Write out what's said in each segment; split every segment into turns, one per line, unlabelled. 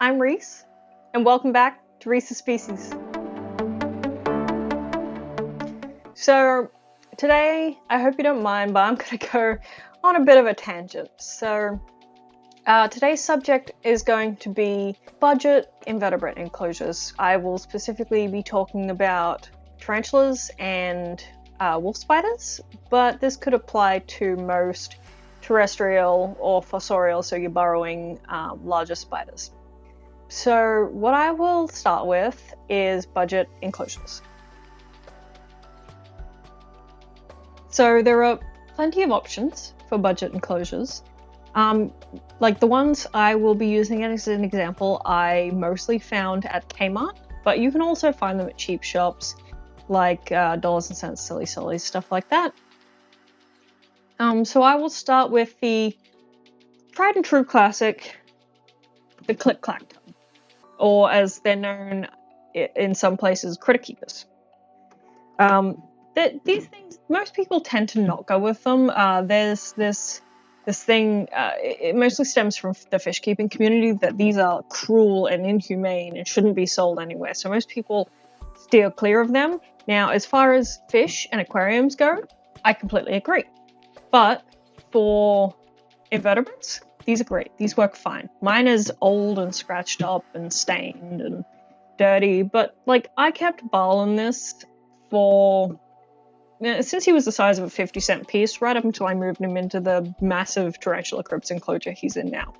I'm Reese, and welcome back to Reese's Species. So today, I hope you don't mind, but I'm going to go on a bit of a tangent. So today's subject is going to be budget invertebrate enclosures. I will specifically be talking about tarantulas and wolf spiders, but this could apply to most terrestrial or fossorial, so you're burrowing larger spiders. So what I will start with is budget enclosures. So there are plenty of options for budget enclosures. Like the ones I will be using as an example, I mostly found at Kmart, but you can also find them at cheap shops like Dollars and Cents, Silly Sillies, stuff like that. So I will start with the tried and true classic, the click clack tub, or as they're known in some places, critter keepers. These things, most people tend to not go with them. There's this thing, it mostly stems from the fish keeping community, that these are cruel and inhumane and shouldn't be sold anywhere. So most people steer clear of them. Now, as far as fish and aquariums go, I completely agree. But for invertebrates, these are great. These work fine. Mine is old and scratched up and stained and dirty, but like I kept Bal in this for since he was the size of a 50-cent piece, right up until I moved him into the massive tarantula crypts enclosure he's in now.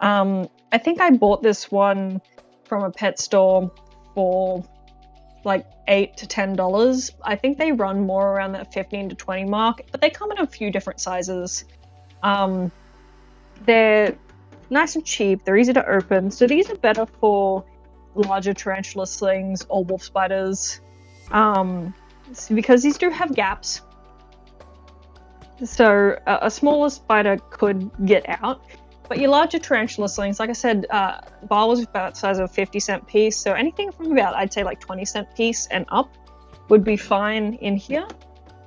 I think I bought this one from a pet store for like $8 to $10. I think they run more around that 15 to 20 mark, but they come in a few different sizes. They're nice and cheap, they're easy to open, so these are better for larger tarantula slings or wolf spiders, because these do have gaps. So a smaller spider could get out, but your larger tarantula slings, like I said, Bal was about the size of a 50-cent piece, so anything from about, I'd say like 20-cent piece and up would be fine in here.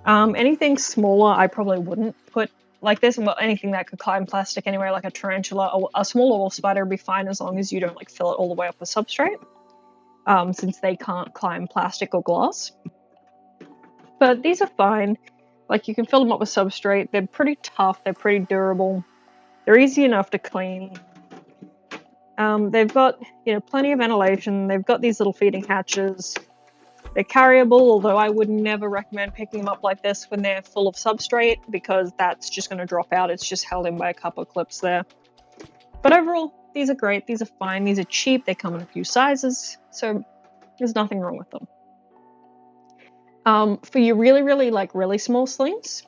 Anything smaller I probably wouldn't put like this, and well, anything that could climb plastic anyway, like a tarantula or a smaller wolf spider would be fine as long as you don't like fill it all the way up with substrate, since they can't climb plastic or glass. But these are fine. Like, you can fill them up with substrate. They're pretty tough. They're pretty durable. They're easy enough to clean. They've got, plenty of ventilation. They've got these little feeding hatches. They're carryable, although I would never recommend picking them up like this when they're full of substrate, because that's just going to drop out. It's just held in by a couple of clips there. But overall, these are great. These are fine. These are cheap. They come in a few sizes, so there's nothing wrong with them. For your really small slings,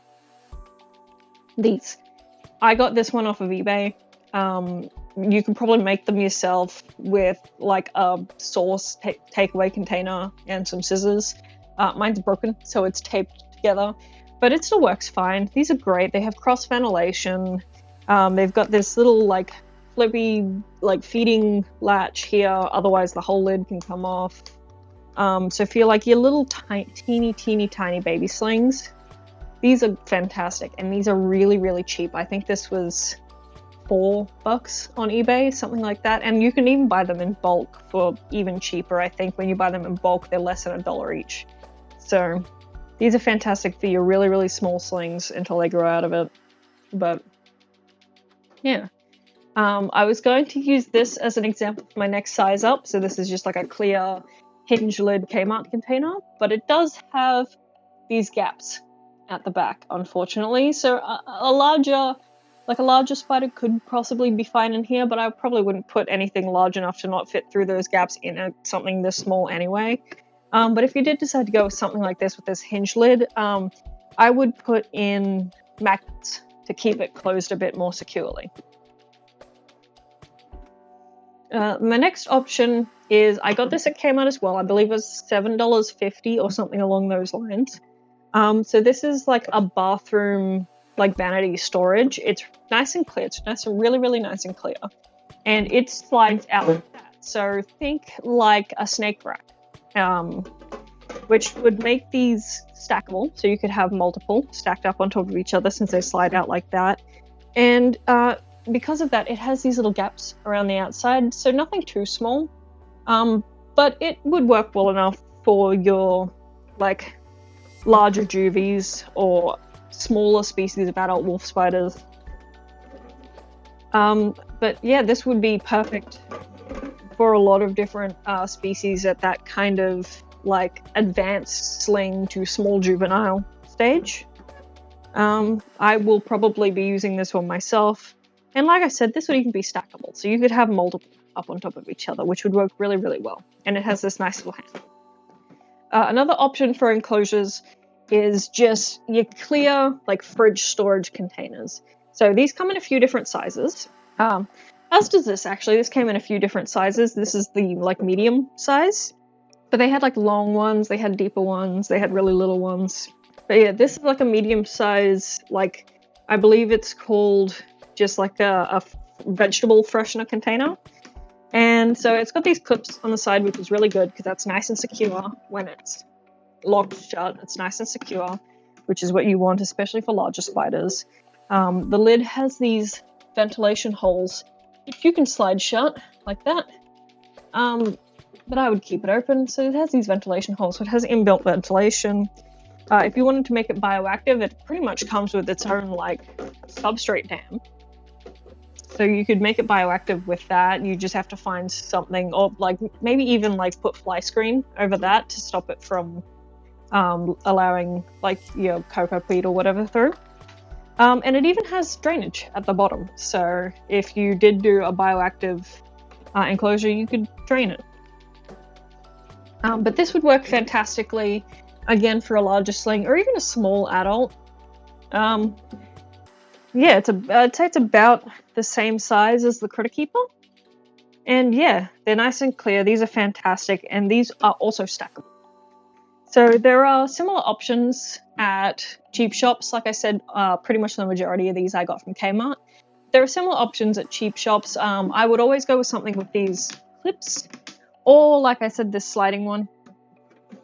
these. I got this one off of eBay. You can probably make them yourself with like a sauce takeaway container and some scissors. Mine's broken, so it's taped together, but it still works fine. These are great. They have cross ventilation. They've got this little like flippy like feeding latch here. Otherwise, the whole lid can come off. So for like your little teeny baby slings, these are fantastic, and these are really cheap. I think this was $4 on eBay, something like that, and you can even buy them in bulk for even cheaper. I think when you buy them in bulk, they're less than $1 each. So these are fantastic for your really small slings until they grow out of it. But yeah, I was going to use this as an example for my next size up. So this is just like a clear hinge lid Kmart container, but it does have these gaps at the back, unfortunately. So a larger spider could possibly be fine in here, but I probably wouldn't put anything large enough to not fit through those gaps in something this small anyway. But if you did decide to go with something like this with this hinge lid, I would put in magnets to keep it closed a bit more securely. My next option is, I got this at Kmart as well. I believe it was $7.50 or something along those lines. So this is like a bathroom like vanity storage. It's nice and clear. It's nice and really nice and clear, and it slides out like that. So think like a snake rack, which would make these stackable. So you could have multiple stacked up on top of each other since they slide out like that. And because of that, it has these little gaps around the outside, so nothing too small. But it would work well enough for your like larger juvies or smaller species of adult wolf spiders. But yeah, this would be perfect for a lot of different species at that kind of like advanced sling to small juvenile stage. I will probably be using this one myself. And like I said, this would even be stackable. So you could have multiple up on top of each other, which would work really, really well. And it has this nice little handle. Another option for enclosures is just your clear like fridge storage containers. So these come in a few different sizes. As does this actually. This came in a few different sizes. This is the like medium size. But they had like long ones, they had deeper ones, they had really little ones. But yeah, this is like a medium size, like I believe it's called just like a vegetable freshener container. And so it's got these clips on the side, which is really good because that's nice and secure when it's locked shut. It's nice and secure, which is what you want, especially for larger spiders. The lid has these ventilation holes, which you can slide shut like that. But I would keep it open. So it has these ventilation holes, so it has inbuilt ventilation. If you wanted to make it bioactive, it pretty much comes with its own like substrate dam. So you could make it bioactive with that. You just have to find something, or like maybe even like put fly screen over that to stop it from allowing like your cocoa peat or whatever through. And it even has drainage at the bottom. So if you did do a bioactive enclosure, you could drain it. But this would work fantastically, again, for a larger sling or even a small adult. Yeah, I'd say it's about the same size as the Critter Keeper. And yeah, they're nice and clear. These are fantastic, and these are also stackable. So there are similar options at cheap shops. Like I said, pretty much the majority of these I got from Kmart. There are similar options at cheap shops. I would always go with something with these clips, or like I said, this sliding one,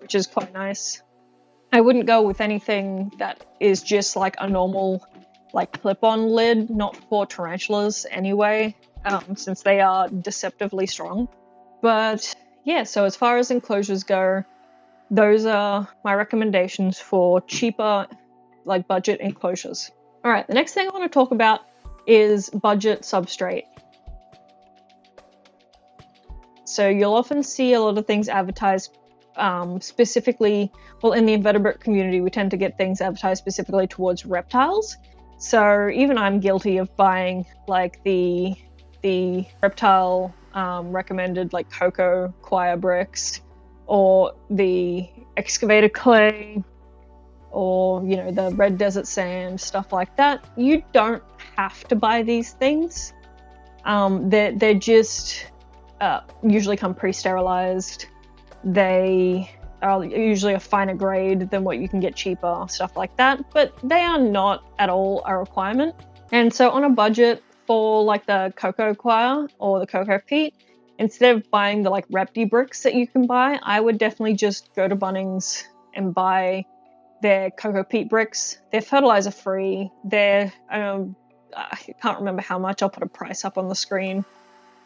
which is quite nice. I wouldn't go with anything that is just like a normal like clip-on lid, not for tarantulas anyway, since they are deceptively strong. But yeah, so as far as enclosures go, those are my recommendations for cheaper, like budget enclosures. All right, the next thing I want to talk about is budget substrate. So you'll often see a lot of things advertised specifically, well, in the invertebrate community, we tend to get things advertised specifically towards reptiles. So even I'm guilty of buying like the reptile recommended like cocoa coir bricks, or the excavator clay, or you know, the red desert sand, stuff like that. You don't have to buy these things. They're just usually come pre-sterilized. They are usually a finer grade than what you can get cheaper, stuff like that, but they are not at all a requirement. And so on a budget for like the cocoa coir or the cocoa peat, instead of buying the like Repti bricks that you can buy, I would definitely just go to Bunnings and buy their cocoa peat bricks. They're fertilizer free. They're I can't remember how much. I'll put a price up on the screen.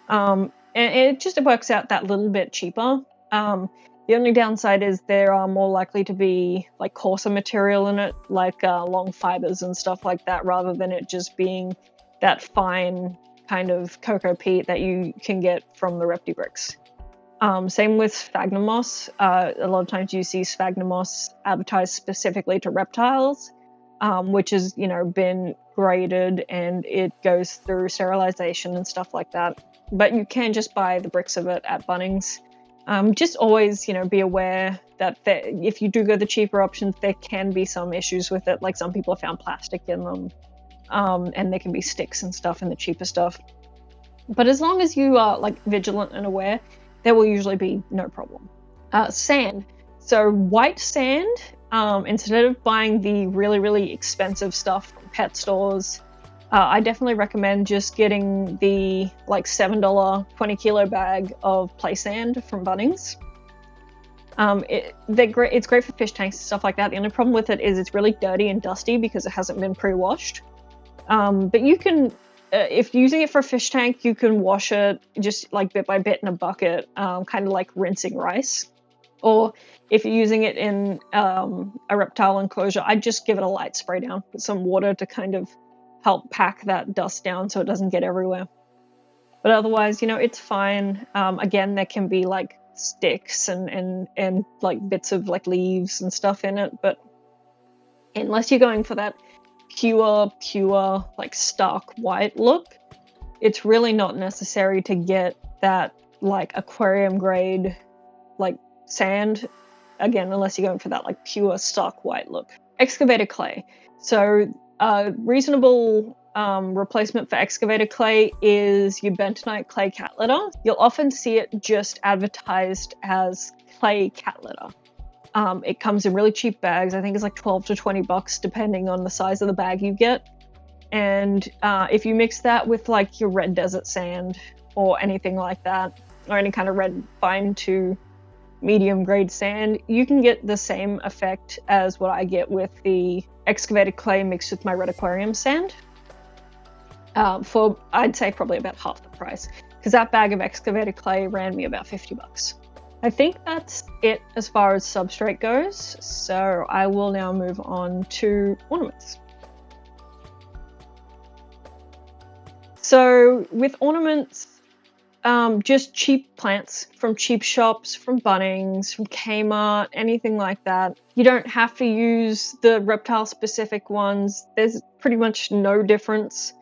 And it works out that little bit cheaper. The only downside is there are more likely to be like coarser material in it, like long fibers and stuff like that, rather than it just being that fine kind of cocoa peat that you can get from the Repti bricks. Same with sphagnum moss. A lot of times you see sphagnum moss advertised specifically to reptiles, which has, you know, been graded and it goes through sterilization and stuff like that. But you can just buy the bricks of it at Bunnings. Just always, you know, be aware that if you do go the cheaper options, there can be some issues with it. Like some people have found plastic in them, and there can be sticks and stuff in the cheaper stuff. But as long as you are like vigilant and aware, there will usually be no problem. Sand. So white sand, instead of buying the really, really expensive stuff from pet stores, I definitely recommend just getting the like $7 20 kilo bag of play sand from Bunnings. They're great. It's great for fish tanks and stuff like that. The only problem with it is it's really dirty and dusty because it hasn't been pre-washed. But you can if using it for a fish tank, you can wash it just like bit by bit in a bucket, kind of like rinsing rice. Or if you're using it in a reptile enclosure, I'd just give it a light spray down with some water to kind of help pack that dust down so it doesn't get everywhere. But otherwise, it's fine. Again, there can be like sticks and like bits of like leaves and stuff in it, but unless you're going for that pure like stark white look, it's really not necessary to get that like aquarium grade like sand, again, unless you're going for that like pure stark white look. Excavated clay. So reasonable replacement for excavated clay is your bentonite clay cat litter. You'll often see it just advertised as clay cat litter. It comes in really cheap bags. I think it's like 12 to 20 bucks depending on the size of the bag you get. And if you mix that with like your red desert sand or anything like that, or any kind of red fine to medium grade sand, you can get the same effect as what I get with the excavated clay mixed with my red aquarium sand, for I'd say probably about half the price, because that bag of excavated clay ran me about 50 bucks. I think that's it as far as substrate goes, so I will now move on to ornaments. So with ornaments, just cheap plants from cheap shops, from Bunnings, from Kmart, anything like that. You don't have to use the reptile specific ones. There's pretty much no difference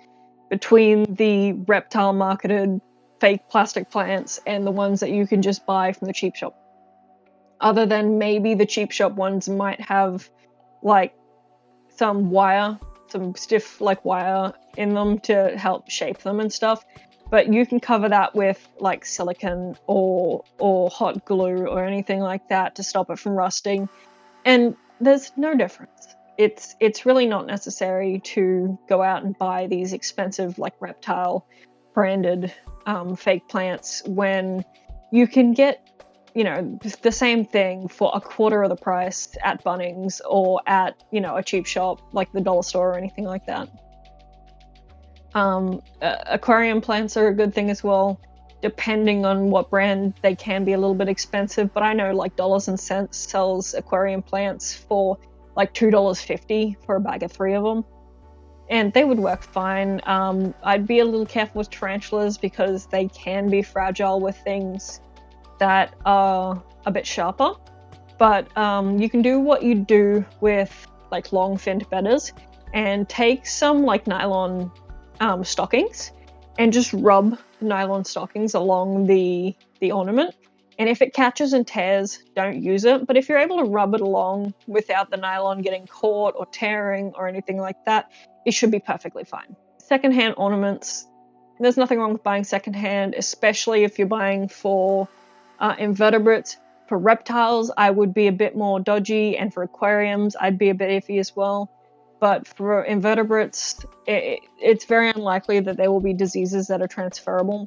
between the reptile marketed fake plastic plants and the ones that you can just buy from the cheap shop. Other than maybe the cheap shop ones might have like some stiff like wire in them to help shape them and stuff. But you can cover that with like silicone or hot glue or anything like that to stop it from rusting. And there's no difference. It's really not necessary to go out and buy these expensive like reptile branded fake plants when you can get, the same thing for a quarter of the price at Bunnings or at, a cheap shop like the dollar store or anything like that. Aquarium plants are a good thing as well. Depending on what brand, they can be a little bit expensive, but I know like Dollars and Cents sells aquarium plants for like $2.50 for a bag of 3 of them. And they would work fine. I'd be a little careful with tarantulas because they can be fragile with things that are a bit sharper. But you can do what you do with like long finned bedders and take some like nylon stockings and just rub nylon stockings along the ornament. And if it catches and tears, don't use it. But if you're able to rub it along without the nylon getting caught or tearing or anything like that, it should be perfectly fine. Secondhand ornaments, there's nothing wrong with buying secondhand, especially if you're buying for invertebrates. For reptiles, I would be a bit more dodgy, and for aquariums, I'd be a bit iffy as well. But for invertebrates, it's very unlikely that there will be diseases that are transferable.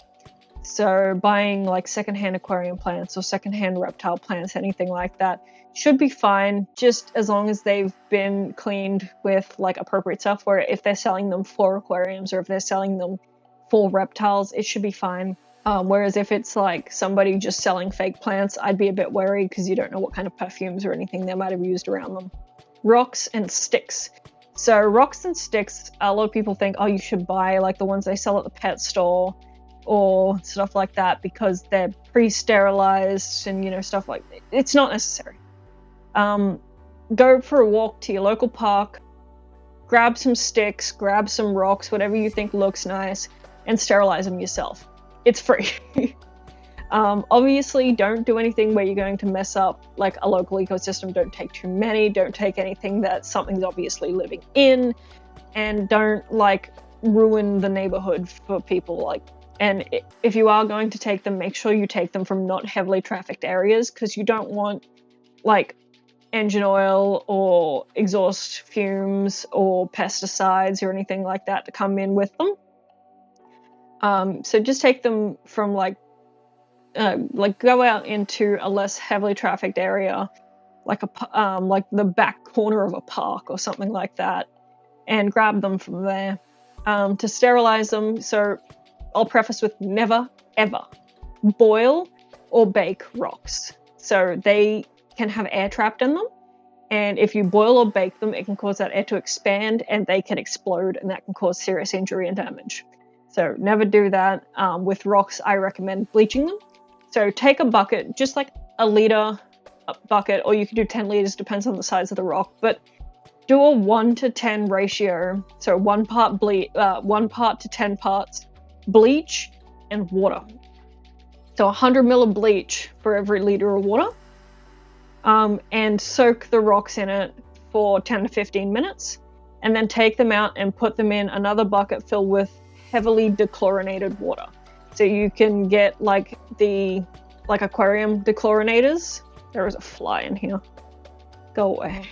So buying like secondhand aquarium plants or secondhand reptile plants, anything like that, should be fine, just as long as they've been cleaned with like appropriate stuff, where if they're selling them for aquariums or if they're selling them for reptiles, it should be fine. Whereas if it's like somebody just selling fake plants, I'd be a bit worried because you don't know what kind of perfumes or anything they might have used around them. Rocks and sticks. So rocks and sticks, a lot of people think, oh, you should buy like the ones they sell at the pet store or stuff like that because they're pre-sterilized and, stuff like that. It's not necessary. Go for a walk to your local park, grab some sticks, grab some rocks, whatever you think looks nice, and sterilize them yourself. It's free. Obviously, don't do anything where you're going to mess up like a local ecosystem. Don't take too many. Don't take anything that something's obviously living in, and don't like ruin the neighborhood for people. And if you are going to take them, make sure you take them from not heavily trafficked areas, because you don't want like engine oil or exhaust fumes or pesticides or anything like that to come in with them. So just take them from go out into a less heavily trafficked area, like the back corner of a park or something like that, and grab them from there. to sterilize them. So I'll preface with never, ever boil or bake rocks. So they can have air trapped in them. And if you boil or bake them, it can cause that air to expand and they can explode, and that can cause serious injury and damage. So never do that. With rocks, I recommend bleaching them. So take a bucket, just like a liter bucket, or you can do 10 liters, depends on the size of the rock, but do a 1:10 ratio. So 1 part to 10 parts bleach and water. So 100 ml of bleach for every liter of water. And soak the rocks in it for 10 to 15 minutes, and then take them out and put them in another bucket filled with heavily dechlorinated water. So you can get like aquarium dechlorinators. There is a fly in here. Go away.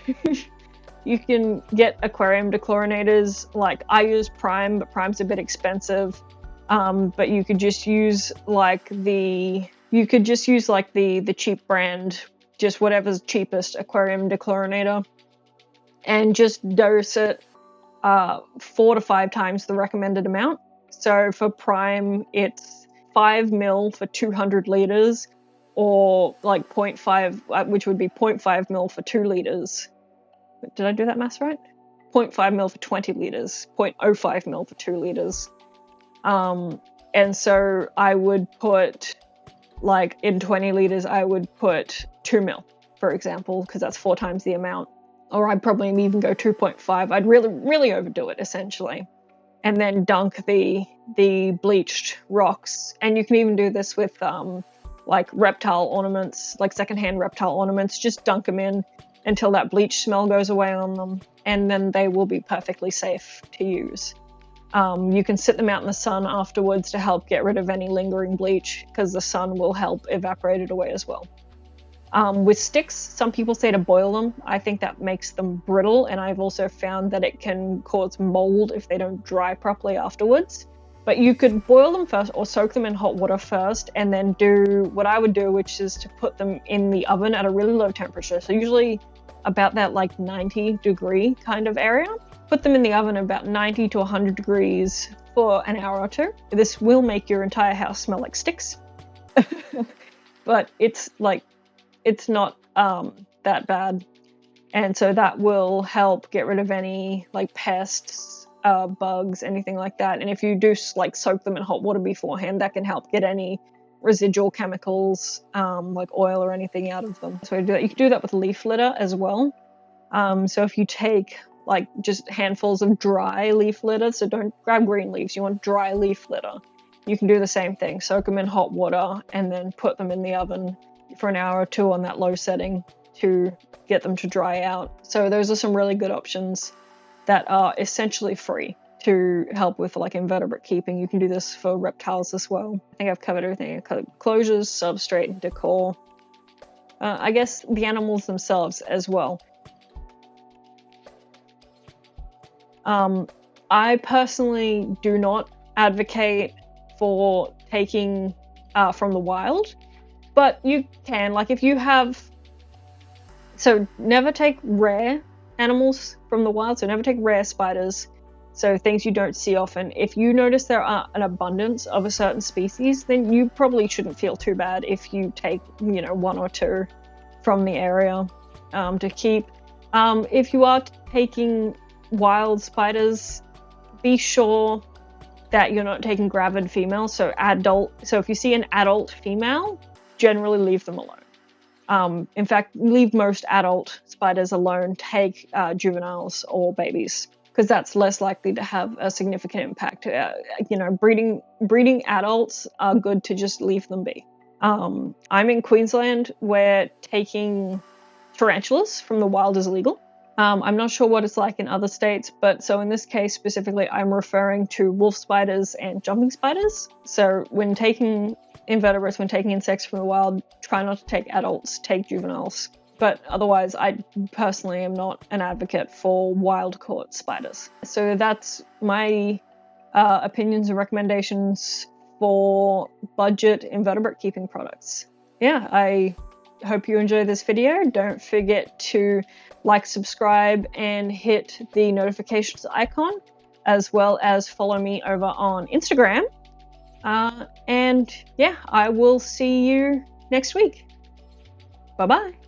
You can get aquarium dechlorinators. Like I use Prime, but Prime's a bit expensive. But you could just use like the cheap brand, just whatever's cheapest aquarium dechlorinator, and just dose it 4 to 5 times the recommended amount. So for Prime, it's 5 ml for 200 liters, or like 0.5, which would be 0.5 ml for 2 liters. Did I do that maths right? 0.5 ml for 20 liters, 0.05 ml for 2 liters. And so I would put, like in 20 liters, I would put 2 ml, for example, because that's 4 times the amount. Or I'd probably even go 2.5. I'd really overdo it, essentially. And then dunk the bleached rocks. And you can even do this with like reptile ornaments, like secondhand reptile ornaments. Just dunk them in until that bleach smell goes away on them, and then they will be perfectly safe to use. You can sit them out in the sun afterwards to help get rid of any lingering bleach, because the sun will help evaporate it away as well. With sticks, some people say to boil them. I think that makes them brittle, and I've also found that it can cause mold if they don't dry properly afterwards. But you could boil them first or soak them in hot water first, and then do what I would do, which is to put them in the oven at a really low temperature. So usually about that like 90 degree kind of area. Put them in the oven about 90 to 100 degrees for an hour or two. This will make your entire house smell like sticks. But it's not that bad. And so that will help get rid of any like pests, bugs, anything like that. And if you do like soak them in hot water beforehand, that can help get any residual chemicals, like oil or anything out of them. So you can do that with leaf litter as well. So if you take like just handfuls of dry leaf litter, so don't grab green leaves, you want dry leaf litter. You can do the same thing, soak them in hot water and then put them in the oven for an hour or two on that low setting to get them to dry out. So those are some really good options that are essentially free to help with like invertebrate keeping. You can do this for reptiles as well. I think I've covered everything. I covered enclosures, substrate, and decor. I guess the animals themselves as well. I personally do not advocate for taking from the wild, but you can, like if you have, so never take rare animals from the wild, so never take rare spiders, so things you don't see often. If you notice there are an abundance of a certain species, then you probably shouldn't feel too bad if you take, 1 or 2 from the area to keep. If you are taking wild spiders, be sure that you're not taking gravid females, so if you see an adult female, generally leave them alone. In fact, leave most adult spiders alone. Take juveniles or babies, because that's less likely to have a significant impact. Breeding adults are good to just leave them be. I'm in Queensland, where taking tarantulas from the wild is illegal. I'm not sure what it's like in other states, but so in this case specifically, I'm referring to wolf spiders and jumping spiders. So when taking invertebrates, when taking insects from the wild, try not to take adults, take juveniles. But otherwise, I personally am not an advocate for wild caught spiders. So that's my opinions and recommendations for budget invertebrate keeping products. Yeah, I hope you enjoy this video. Don't forget to like, subscribe, and hit the notifications icon. as well as follow me over on Instagram. And yeah, I will see you next week. Bye bye.